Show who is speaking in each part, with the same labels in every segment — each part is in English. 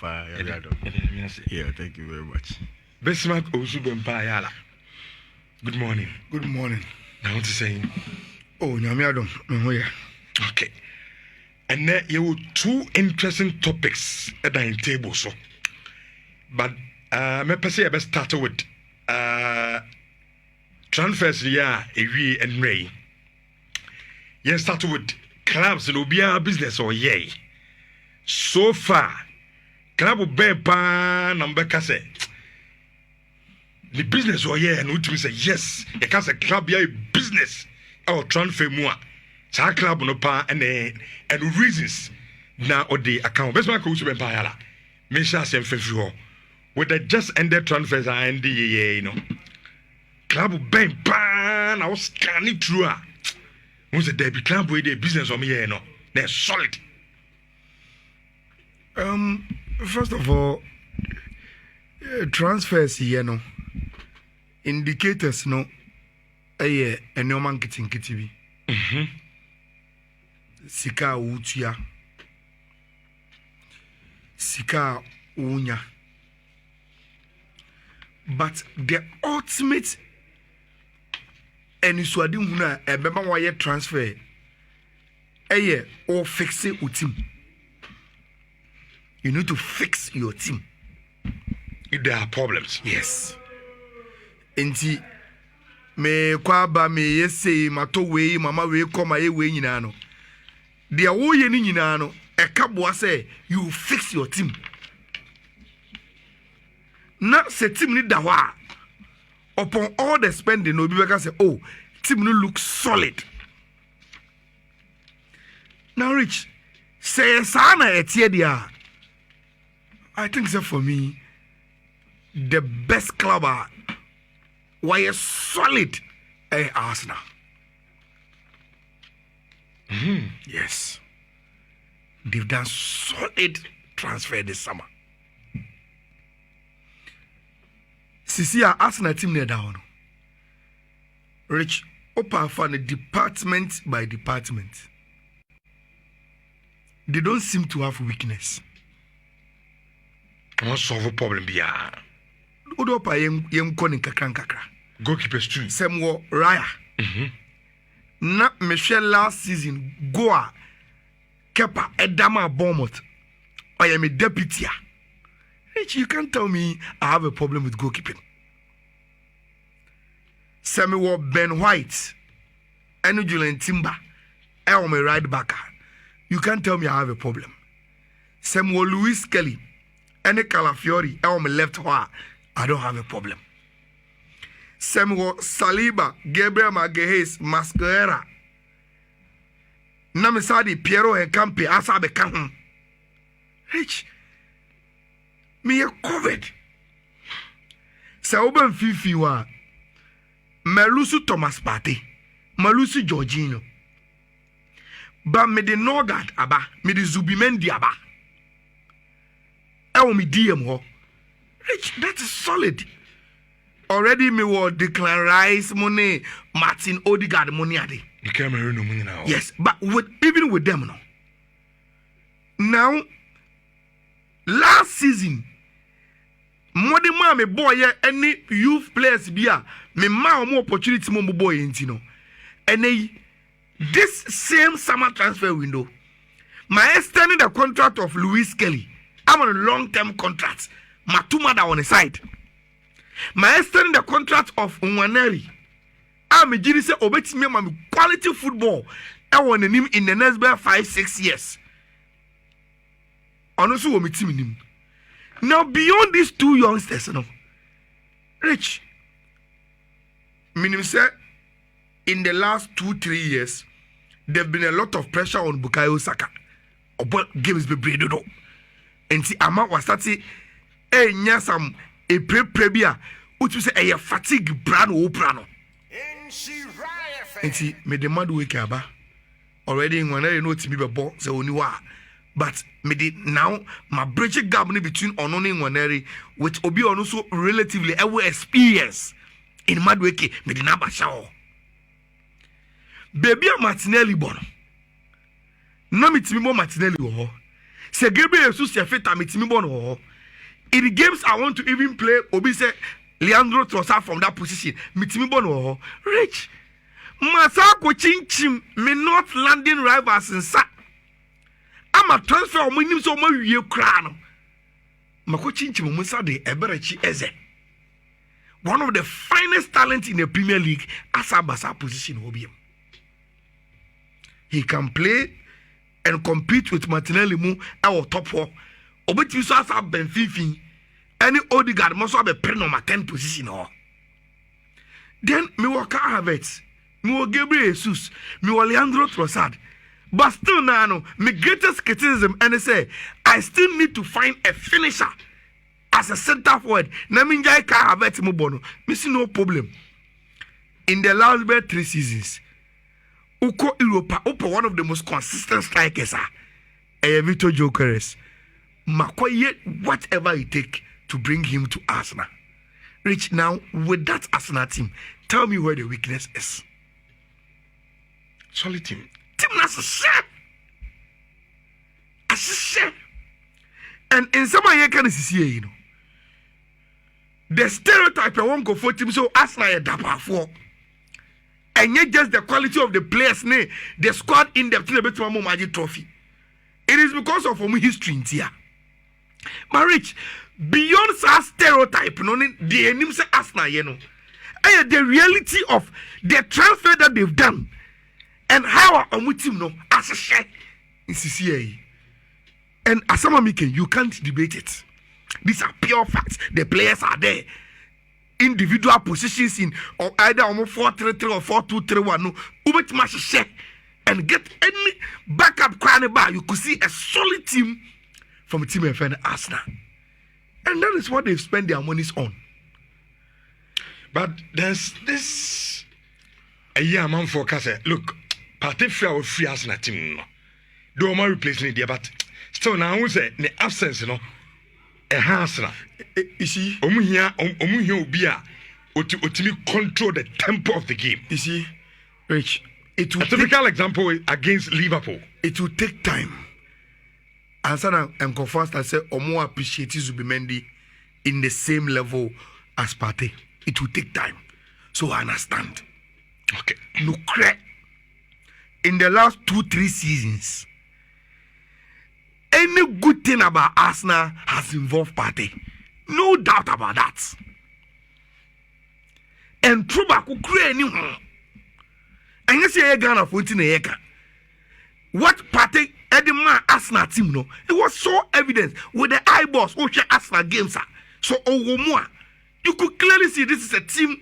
Speaker 1: Yeah, thank you very much.
Speaker 2: Besmak Osubempa Ayala. Good morning.
Speaker 3: Good morning.
Speaker 2: I want to say,
Speaker 3: oh, Nyamiadom.
Speaker 2: Okay. And then you have two interesting topics at the table. So, but me say I best start with transfers. Yeah, Ewie and Ray. You start with clubs and Obia business or yay. So far, club Bepa number say the business or yeah, and we say yes, you can say club yeah business or transfer more. Sa club no pa and reasons now or the account. Best man coach Bepa yala. Me sha sem fefi with the just ended transfers and the you know. Club Bepa now scan it through. Once the debut club with the business or me yeah no. They're solid.
Speaker 3: First of all, transfers here no indicators no a no man getting kitty. Sika utia Sika unya. But the ultimate and swadi huna e bema wa transfer or fix it utim. You need to fix your team.
Speaker 2: If there are problems.
Speaker 3: Yes. Enti me kwaba me yese mato we mama we koma ye we nyina no. Dia wo ye ni nyina no e kaboa say you fix your team. Na se team ni da wa upon all the spending no be beka say oh team no look solid. Now Rich say sana etie dia. I think so for me, the best club why solid Arsenal. Yes. They've done solid transfer this summer. Sisi Arsenal team near down. Rich, open for the department by department. They don't seem to have weakness.
Speaker 2: Don't solve a problem bia.
Speaker 3: Odopa yem koni kakra.
Speaker 2: Goalkeepers too.
Speaker 3: Semwo Raya. Na Michelle last season Goa Kepa Edama Bournemouth. I am a deputy. Rich, you can't tell me I have a problem with goalkeeping. Samuel Ben White and Julian Timber. I am a right backer. You can't tell me I have a problem. Samuel Louis Kelly. Any Calafiori, on my left hand, I don't have a problem. Samuel Saliba, Gabriel Magalhaes, Masquera, Namisadi, Piero and Campi, Asabe Kahun. Rich, me a covered. Ayala Fiifi wa, Melusu Thomas Partey, Melusu Jorginho. But me de Norgard aba, me de Zubimendi aba. Me DM ho. Rich, that is solid. Already me will declare Rice money, Martin Odegaard money ade.
Speaker 2: You can't marry no money now.
Speaker 3: Yes, but even with them now last season, more than my boy any youth players be me more opportunity mo boy intino. And this same summer transfer window, my extending the contract of Louis Kelly. I'm on a long-term contract. Matumada on the side. My extending the contract of Nwaneri. I'm a genius obeti me my quality football. I want him in the next 5-6 years. Honestly, we team him. Now beyond these two youngsters, Rich. Meaning say in the last 2-3 years, there's been a lot of pressure on Bukayo Saka. About games be breeded up. And see, Ama was starting nyasam a prebia, which we say a fatigue brano brano. And see, me demand wake up already when I know to me before, so only wa. But me did now my bridge gap between Ononi and Waneri, which Obi also relatively our experience in Madweke, me did not show. Baby Martinelli born. No me to me more Martinelli. Say Gabriel Jesus say fit amitimi bono. In the games I want to even play, Obi say Leandro Trossard from that position. Mitimi bono. Rich. Masako chinchim me not landing rivals in sa. I'm a transfer of minim so my year crown. Mako chinchim musa de eberechi eze. One of the finest talents in the Premier League as a basa position Obi. He can play and compete with Martinelli mu our top 4. Obeti so as a Ben Fifi. Any Odegaard must have a pen number 10 position or. Then me work Havertz, me will Gabriel Jesus, me will Leandro Trossard. But still now, my greatest criticism and say I still need to find a finisher as a center forward. Na me njai ka Havertz mo bono. Me see no problem. In the last 3 seasons, Uko Europa, one of the most consistent strikers are Victor Gyökeres. Makoye whatever it take to bring him to Arsenal. Rich, now with that Arsenal team, tell me where the weakness is.
Speaker 2: Solid team.
Speaker 3: Team that's a shame. A shame. And in some way, you can see, you know, the stereotype I won't go for team so Arsenal is dapper for. And yet just the quality of the players, the squad in the team, the Magic Trophy. It is because of history in here. But Rich, beyond that stereotype, the name say Arsenal, you know, and the reality of the transfer that they've done and how our team know as a share in CCA. And as someone making, you can't debate it. These are pure facts. The players are there. Individual positions in or either 4-3-3 or 4-2-3-1. No, ubet match share and get any backup crown bar. You could see a solid team from a team of Arsenal, and that is what they've spent their monies on.
Speaker 2: But there's this a year man forecast. Look, particularly our free Arsenal team, no, do my replacement there, but still now we say the absence, you know. Arsenal.
Speaker 3: You see,
Speaker 2: omu here obi a otimi control the tempo of the game.
Speaker 3: You see, Rich, it will
Speaker 2: a typical example against Liverpool.
Speaker 3: It will take time. And so I'm confessed I say Omo appreciate Zubimendi in the same level as Partey. It will take time. So I understand.
Speaker 2: Okay.
Speaker 3: No crack. In the last 2-3 seasons, any good thing about Arsenal has involved Partey. No doubt about that. And Truba could create anyone. And you see a Ghana 14 acre. What Partey Edema Arsenal team no? It was so evident with the eyeballs watching Arsenal games. So you could clearly see this is a team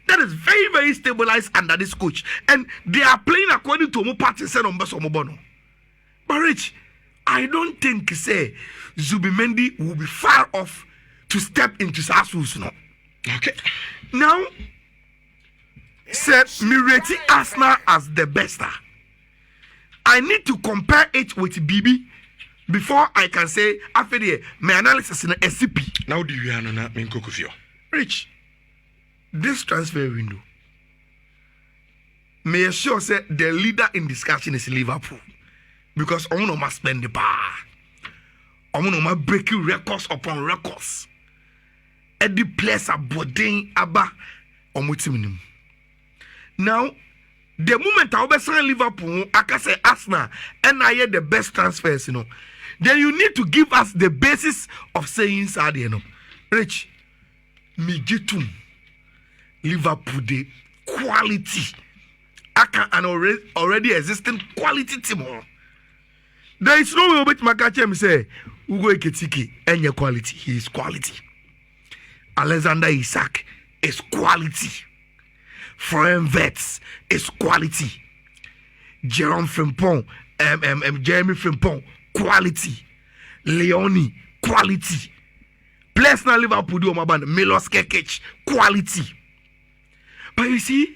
Speaker 3: that is very, very stabilized under this coach. And they are playing according to Mopati said on Beso Mobono. But Rich, I don't think say Zubimendi will be far off to step into Sassu's no.
Speaker 2: Okay.
Speaker 3: Now, said me rating Arsenal as the best. I need to compare it with BB before I can say after my analysis in SCP.
Speaker 2: Now do you know that mean Kokofio?
Speaker 3: Rich, this transfer window may assure say the leader in discussion is Liverpool. Because Omo must spend the bar. Omo must breaking records upon records. Every place are boarding Abba Omo team. Now, the moment I will sign Liverpool, I can say Arsenal, and I hear the best transfers, you know. Then you need to give us the basis of saying sad, you know. Rich, me get Liverpool the quality. I can an already existing quality team. There is no way about Makache say Ugo Ekitiki and your quality. He is quality. Alexander Isak is quality. Foreign Vets is quality. Jerome Frimpong, Jeremy Frimpong, quality. Leone, quality. Players now Liverpool do my band Milos Kekic, quality. But you see,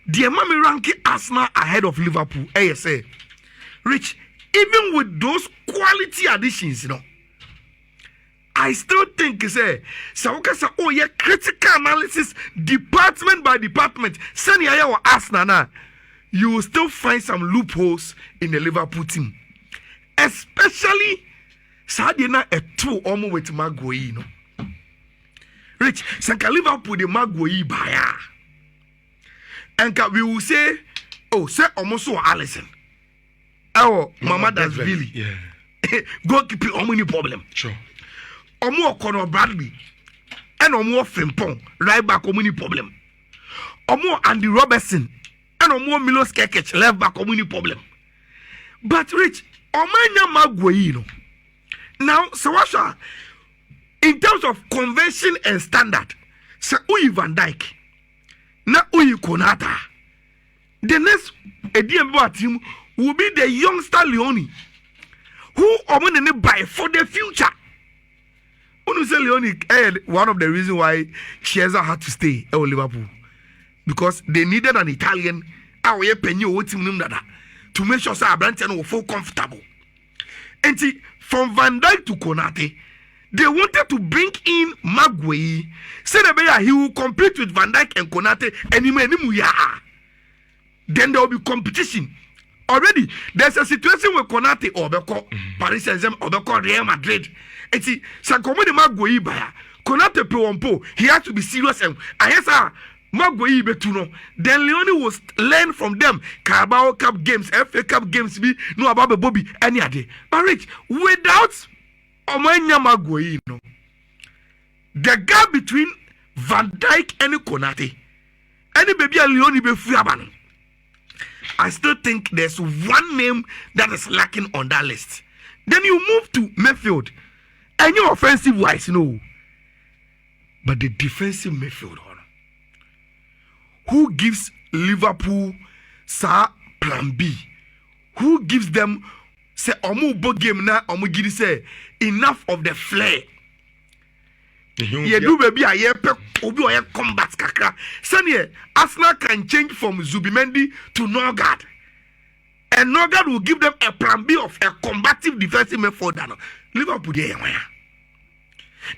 Speaker 3: the Mami ranking Arsenal ahead of Liverpool. ASA. Rich, even with those quality additions, you know, I still think say oh yeah, critical analysis department by department. Send your Arsenal now, you will still find some loopholes in the Liverpool team, especially Sadia na a two almost with Maguire no. Rich, Sanka Liverpool the Maguire buyer. And we will say, oh, say almost so Allison. Oh, Mama that's Billy.
Speaker 2: Yeah.
Speaker 3: Goalkeeper, any problem.
Speaker 2: Sure.
Speaker 3: Omo Conor Bradley. And Omo Frimpong, right back, any problem. Omo Andy Robertson. And Omo Milos Kekech, left back, any problem. But Rich, Omanya Maguire. Now, Sawasha, in terms of convention and standard, say Uyi Van Dijk, na Uyi Konata. The next EDM team will be the youngster Leone, who Omonene buy for the future. When say Leone, one of the reasons why Chiesa had to stay at Liverpool, because they needed an Italian to make sure that Branton will feel comfortable. And see, from Van Dijk to Konate, they wanted to bring in Maguire. Say that he will compete with Van Dijk and Konate and then there will be competition. Already, there's a situation where Konate or Paris Saint-Germain or Real Madrid. And see, Sankomode Maguire buyer, Konate Pewompo, he has to be serious. And I guess Maguire betuno. Then Leone will learn from them. Carabao Cup games, FA Cup games, be no about Bobby any day. But Rich, without Omanya Maguire, no, the gap between Van Dijk and Konate, any baby and Leone be free abandon. I still think there's one name that is lacking on that list. Then you move to midfield, and you're offensive wise, no. But the defensive midfield, who gives Liverpool plan B? Who gives them say omu game na omu gidi say enough of the flair? You do baby a year obi or combat kakra. Sanye Arsenal can change from Zubimendi to Norgard, and Norgard will give them a plan B of a combative defensive midfielder. Liverpool there,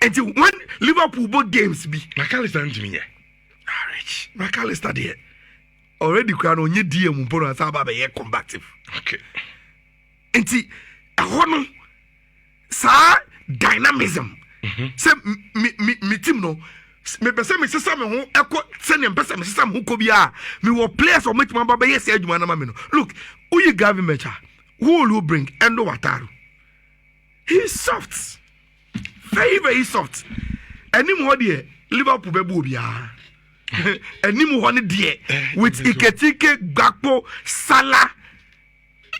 Speaker 3: until when Liverpool both games be.
Speaker 2: McAllister to me.
Speaker 3: Rich, McAllister there already crown on your DM Mumpono Saba be combative.
Speaker 2: Okay.
Speaker 3: Until a hono sa dynamism. Say me team no me pese me sesa me ho eko sene pese me sesa me ho ko bia me wo players o metima baba yes adwuma na ma me no. Look, Uyi Gavi Mecha, who will bring Endo Wataru? He's soft, very very soft. Any more there Liverpool be bo bia. Any more one there with Iketike, Gakpo, Salah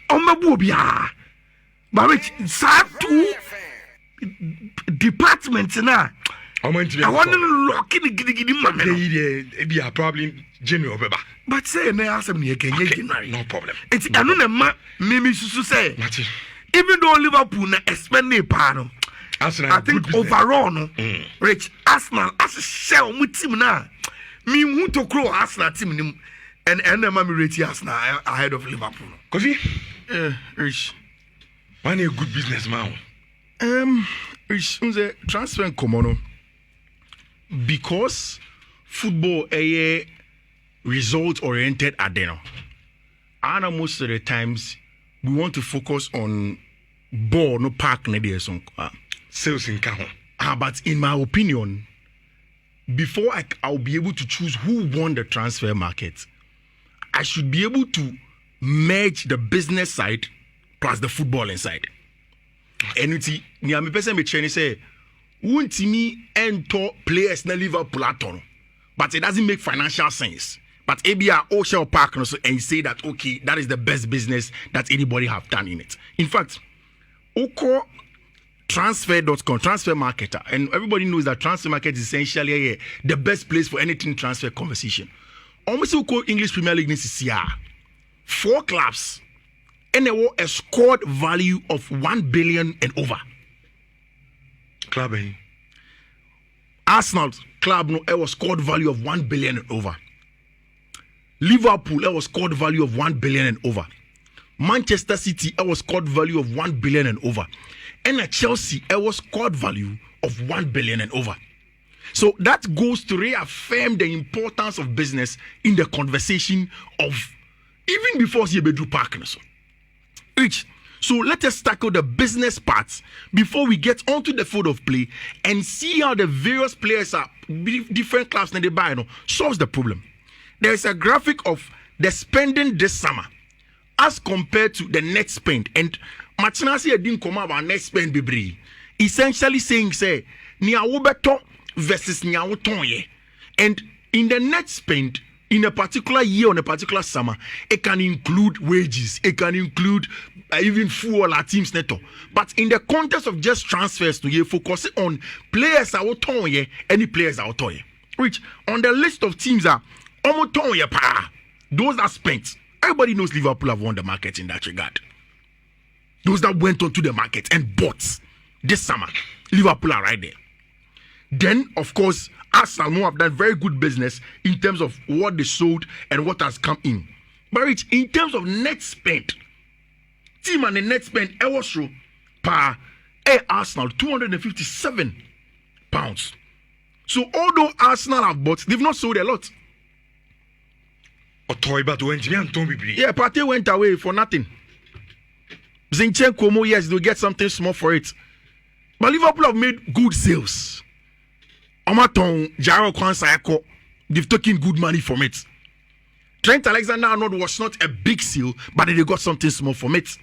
Speaker 3: on ma bo bia. But which sad too departments na I want to lock in the
Speaker 2: probably January beba.
Speaker 3: But say na asem ne January,
Speaker 2: no problem.
Speaker 3: It's anu na ma me susu say even though Liverpool na expend a pan, I think overall no Rich Arsenal as a shell mu team na me hu to grow Arsenal team nim and ma me rate Arsenal ahead of Liverpool.
Speaker 2: Kofi
Speaker 3: Rich
Speaker 2: one a good businessman.
Speaker 4: Rich, transfer komono because football a result oriented adeno. And most of the times we want to focus on ball no park na there some
Speaker 2: sales in Kahon.
Speaker 4: But in my opinion, before I'll be able to choose who won the transfer market, I should be able to merge the business side plus the football inside. And it's me person me training say won't me enter players na Liverpool aton, but it doesn't make financial sense. But ABR Ocean Park and say that okay, that is the best business that anybody have done in it. In fact, Oko transfer.com, transfer marketer, and everybody knows that transfer market is essentially the best place for anything transfer conversation. Almost Oko English Premier League this year, 4 clubs. And they were a scored value of 1 billion and over.
Speaker 2: Club
Speaker 4: Arsenal club no it was scored value of 1 billion and over. Liverpool it was scored value of 1 billion and over. Manchester City it was scored value of 1 billion and over. And at Chelsea it was scored value of 1 billion and over. So that goes to reaffirm the importance of business in the conversation of even before you do partners. Rich, So let us tackle the business parts before we get onto the field of play and see how the various players are different clubs that they buy solves the problem. There is a graphic of the spending this summer as compared to the net spend. And Machinasi didn't come about net spend bibri. Essentially saying say niawobeto versus niawotonye. And in the net spend in a particular year on a particular summer, it can include wages, it can include even fuel our teams neto. But in the context of just transfers to you, focus on players are otonye, any players are otonye. Which on the list of teams are omotonye pa. Those that spent. Everybody knows Liverpool have won the market in that regard. Those that went onto the market and bought this summer, Liverpool are right there. Then, of course, Arsenal have done very good business in terms of what they sold and what has come in. But Rich, in terms of net spend, team and the net spend, Ewosro per Arsenal, £257. So although Arsenal have bought, they've not sold a lot. Yeah, Partey went away for nothing. Zinchenko, yes, they'll get something small for it. But Liverpool have made good sales. Omaton, Jaro Kwansayako, they've taken good money from it. Trent Alexander-Arnold was not a big sale, but they got something small from it.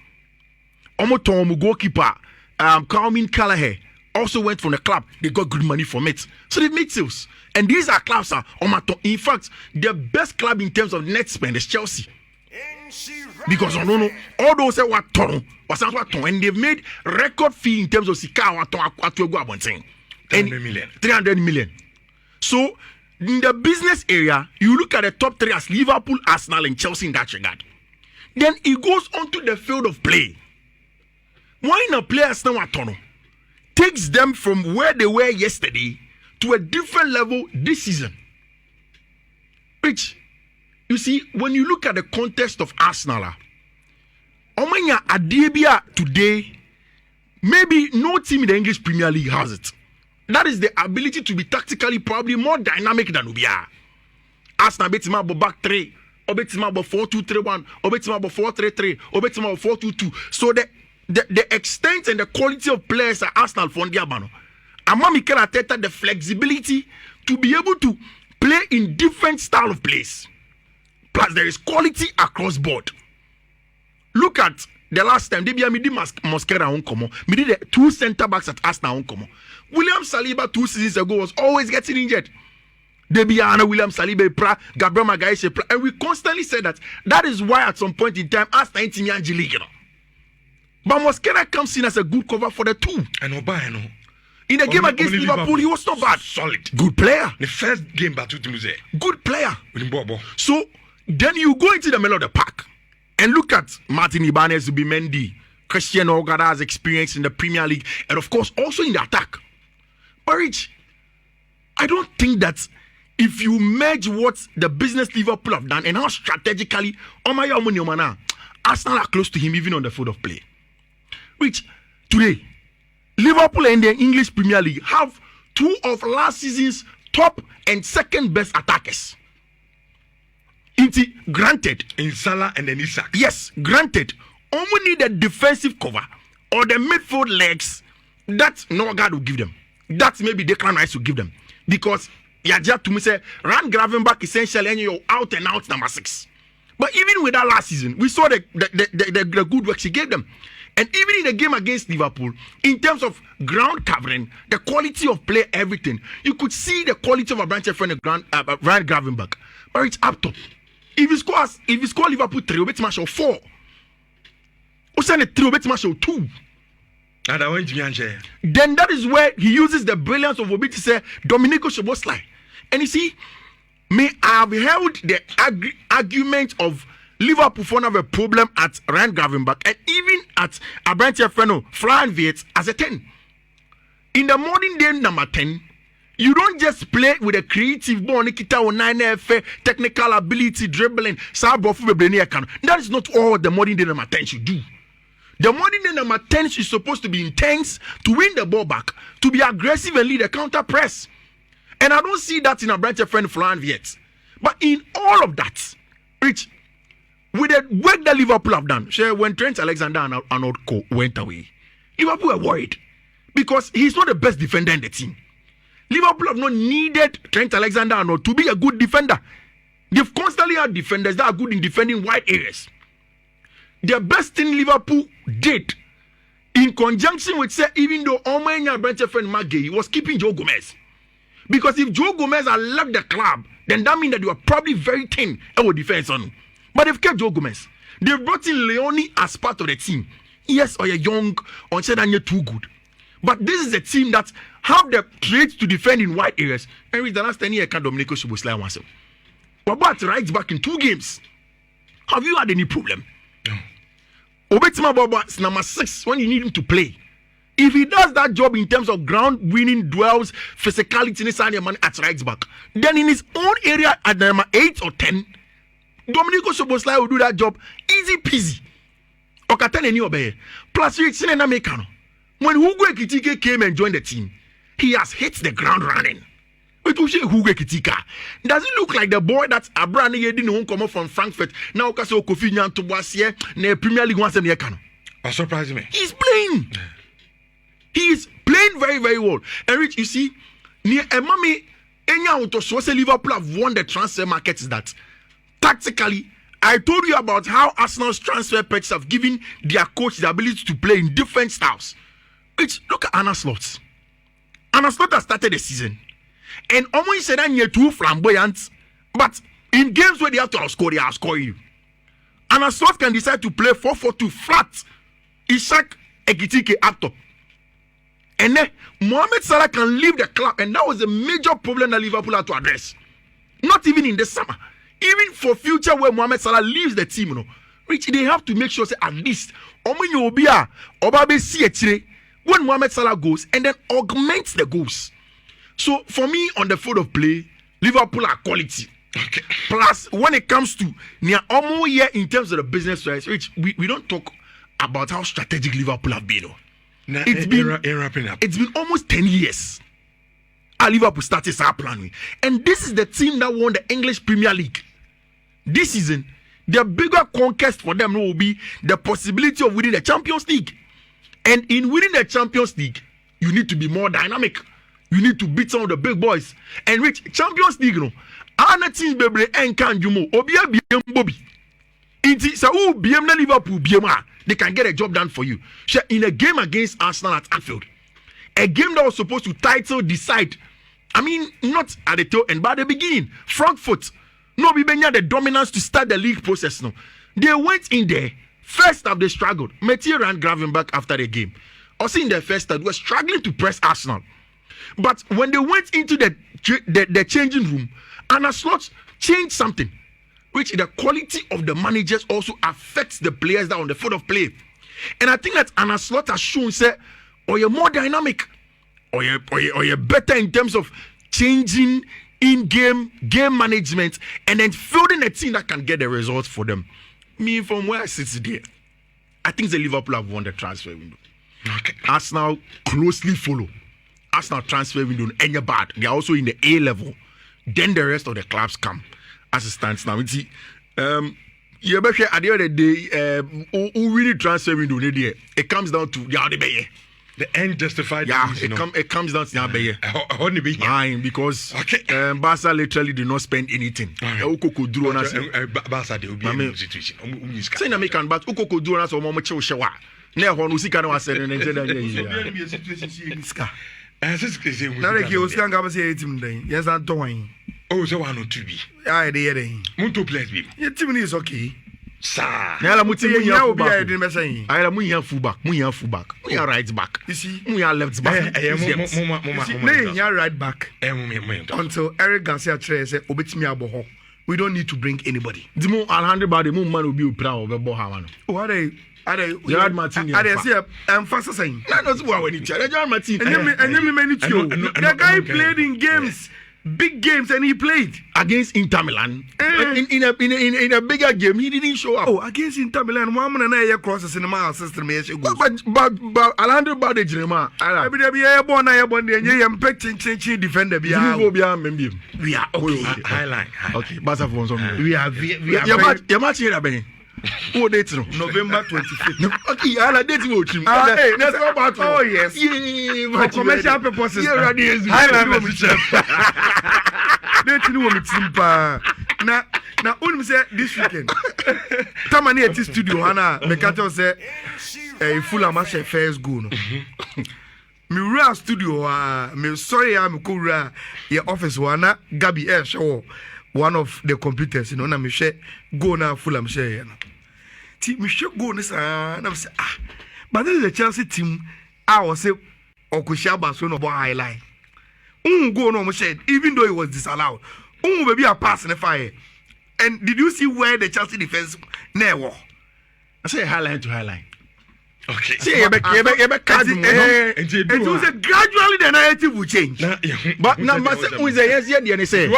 Speaker 4: Omoton, goalkeeper, Calvin Callagher, also went from the club. They got good money from it. So they made sales. And these are clubs are Omaton. In fact, the best club in terms of net spend is Chelsea. Because all those say what ton, and they've made record fee in terms of Sika 300 million. So in the business area, you look at the top three as Liverpool, Arsenal, and Chelsea in that regard. Then it goes onto the field of play. Why not players now takes them from where they were yesterday to a different level this season. Which, you see, when you look at the context of Arsenal, Omanya Adebia today, maybe no team in the English Premier League has it. That is the ability to be tactically probably more dynamic than we are. Arsenal betima about back three, or betima about 4-2-3-1, or betima about 4-3-3, or betima about 4-2-2. So the extent and the quality of players at Arsenal for Ndiabano. Ama Mikel Arteta the flexibility to be able to play in different style of plays. Plus there is quality across board. Look at the last time they be Mosquera on come. Me did the two center backs at Arsenal on come. William Saliba 2 seasons ago was always getting injured. Debiana, William Saliba, Gabriel Magalhaes, and we constantly said that is why at some point in time Arsenal in Team League. But Mosquera comes in as a good cover for the two.
Speaker 2: And Obano.
Speaker 4: In the game against Liverpool, he was not bad.
Speaker 2: Solid.
Speaker 4: Good player.
Speaker 2: The first game, but
Speaker 4: good player. So then you go into the middle of the park and look at Martin Ibanez, Zubimendi, Christian Ogada's experience in the Premier League, and of course also in the attack. But Rich, I don't think that if you merge what the business Liverpool have done and how strategically Arsenal are close to him even on the field of play. Rich, today, Liverpool and the English Premier League have two of last season's top and second best attackers. Granted.
Speaker 2: In Salah and then Isak.
Speaker 4: Yes, granted. Only need a defensive cover or the midfield legs that Norgard will give them. That maybe Declan Rice will give them. Because Yaja to me say, Rand Gravenberch essentially and you're out and out number 6. But even with that last season, we saw the good work she gave them. And even in the game against Liverpool, in terms of ground covering, the quality of play, everything, you could see the quality of a branch friend Ryan Gravenberch. But it's up top. If you score Liverpool 3, bet match 4. Osane 3, bet match 2. Then that is where he uses the brilliance of Obi to say Domenico Szoboszlai. And you see, may I have held the argument of Liverpool for have a problem at Ryan Gravenberch and even at Abrantia Freno, Fran Viet as a 10. In the modern day number 10, you don't just play with a creative ball, Nikita or 9F, technical ability, dribbling, that is not all the modern day number 10 should do. The modern day number 10 is supposed to be intense, to win the ball back, to be aggressive and lead a counter press. And I don't see that in Abrantia Freno, Fran Viet. But in all of that, Rich, with the work that Liverpool have done, when Trent Alexander-Arnold went away, Liverpool were worried because he's not the best defender in the team. Liverpool have not needed Trent Alexander-Arnold to be a good defender. They've constantly had defenders that are good in defending wide areas. The best thing Liverpool did, in conjunction with, say, even though Omanya Brentford Magay was keeping Joe Gomez. Because if Joe Gomez had left the club, then that means that they were probably very thin our defense on. But they've kept Joe Gomez. They've brought in Leone as part of the team. Yes, or you're young, or you're too good. But this is a team that have the traits to defend in wide areas. And with the last 10 years, Domenico Szoboszlai wants him. But about right back in 2 games, have you had any problem? No. Obetima Boba is number 6 when you need him to play. If he does that job in terms of ground winning duels, physicality, at right back, then in his own area at number 8 or 10, Domenico Szoboszlai will do that job easy peasy. Plus, when Hugo Ekitike came and joined the team, he has hit the ground running. Does it look like the boy that's a brand new didn't come from Frankfurt? Now, Kaso Kofi Nyan to Boisier, ne Premier League once a year.
Speaker 2: Surprising me.
Speaker 4: He's playing. He is playing very, very well. And Rich, you see, near a mommy, Liverpool have won the transfer market. Is that tactically? I told you about how Arsenal's transfer packs have given their coach the ability to play in different styles. Rich, look at Anna Slot. Anna Slot has started the season. And almost said that you're too flamboyant, but in games where they have to outscore, they outscore you. And a slot can decide to play 4-4-2 flat. Ishak Ekitike up top. And then Mohamed Salah can leave the club, and that was a major problem that Liverpool had to address. Not even in the summer. Even for future where Mohamed Salah leaves the team, which they have to make sure say at least when Mohamed Salah goes and then augments the goals. So for me, on the field of play, Liverpool are quality. Okay. Plus, when it comes to near almost year in terms of the business rights, which we don't talk about how strategic Liverpool have been. It's been almost 10 years. Liverpool started our plan, and this is the team that won the English Premier League this season. The bigger conquest for them will be the possibility of winning the Champions League. And in winning the Champions League, you need to be more dynamic. You need to beat some of the big boys. And which Champions League, Anna teams bebre and can you more. Obia BM Bobby. Inti sa u BM na Liverpool BM, they can get a job done for you. In a game against Arsenal at Anfield, a game that was supposed to title decide. I mean, not at the tail end, but at the beginning. Frankfurt, no Bibenya the dominance to start the league process. No, they went in there. First half they struggled. Mathieu ran Gravenberch after the game. Also in the first half, they were struggling to press Arsenal. But when they went into the changing room, Anna Slot changed something, which the quality of the managers also affects the players that are on the field of play. And I think that Anna Slot has shown, say, or you're more dynamic, or you're better in terms of changing in-game game management, and then building a team that can get the results for them. Me, from where I sit today, I think the Liverpool have won the transfer window. Okay. Arsenal closely follow. Arsenal transfer window any bad. They are also in the A level. Then the rest of the clubs come as it stands now. You better at the end of the day, who really transfer window? It comes down to
Speaker 2: the end justified.
Speaker 4: Yeah, it comes down to because Barca literally did not spend anything. Barca they will be in a situation. Say American, but Ukoko do us or Momo Chowa. Never who see can was said in
Speaker 3: yes, I'm doing.
Speaker 2: Oh, so one or two be.
Speaker 3: I did.
Speaker 2: Mutu players be.
Speaker 3: Your team is okay.
Speaker 2: Sir,
Speaker 4: Nella Muti, you
Speaker 3: will be I didn't say.
Speaker 4: I am Muya fullback, Muya fullback, Muya right back. You see, Muya left back.
Speaker 3: Muya right back. Until Eric Garcia said, Obit me aboho. We don't need to bring anybody.
Speaker 4: The more Alejandro Bade, man will be proud of Bohaman.
Speaker 3: What are
Speaker 4: Gerard Martin.
Speaker 3: I'm fast saying.
Speaker 4: That's why when you tell Gerard Martin.
Speaker 3: And you manage to. The guy played in games. Big games, and he played
Speaker 4: against Inter Milan. In a bigger game, he didn't show up.
Speaker 3: Oh, against Inter Milan, one and I cross the cinema system.
Speaker 4: But Alejandro Bade Jerema,
Speaker 3: I be born. I am petting defender. We are okay.
Speaker 4: Highline. Okay, Basa
Speaker 3: we are.
Speaker 4: Your match here, Benny. Who date no?
Speaker 3: November 25th.
Speaker 4: Okay, Ayala date wo trim.
Speaker 3: Hey,
Speaker 4: that's all about.
Speaker 3: Oh yes.
Speaker 4: Yeah,
Speaker 3: For commercial purposes.
Speaker 4: Yeah, ready is.
Speaker 2: Highland chef.
Speaker 3: Date ni wo metim pa. Na unim say this weekend. Tamani at studio hana me ka tell say full amache first go no. Me ra studio me sorry me ko ra your office wana Gabi show one of the computers na me share go na full am share na. Ti me share go ni sa na say but this is the Chelsea team I was say Okushaba so no bo highlight. Go no mo share even though it was disallowed. Baby a pass in the fire. And did you see where the Chelsea defense never?
Speaker 4: I say highline to highline.
Speaker 2: Okay.
Speaker 4: See, it was
Speaker 3: gradually the narrative will change.
Speaker 4: But now, yes, they say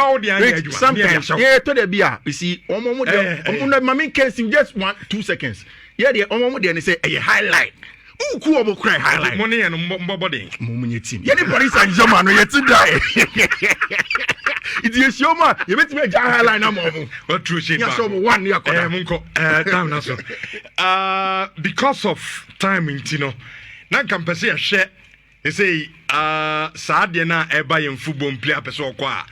Speaker 4: sometimes, yeah, to the beer. You see, Mammy can see just 1-2 seconds. Yeah, they say a highlight. Who could cry highlight?
Speaker 2: Money and body.
Speaker 4: Moment team. Yeah, the police and German yet to die. It's your show, man. You bet me a highlight no more.
Speaker 2: What true shit?
Speaker 4: Yeah, so 1 year.
Speaker 2: Time so. Because of timing, Tino. Now can per se share. They say Sadia na eba in football player person kwa.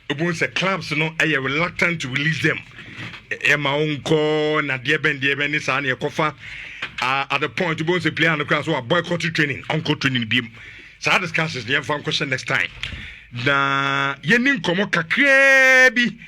Speaker 2: Ubun say clubs no are reluctant to release them. Emma unko na dieben ni sa na kofa. At the point to both the player and the class who are boycotting training, uncle training beam. So I discuss this the question next time. Na yenin komo kakrebi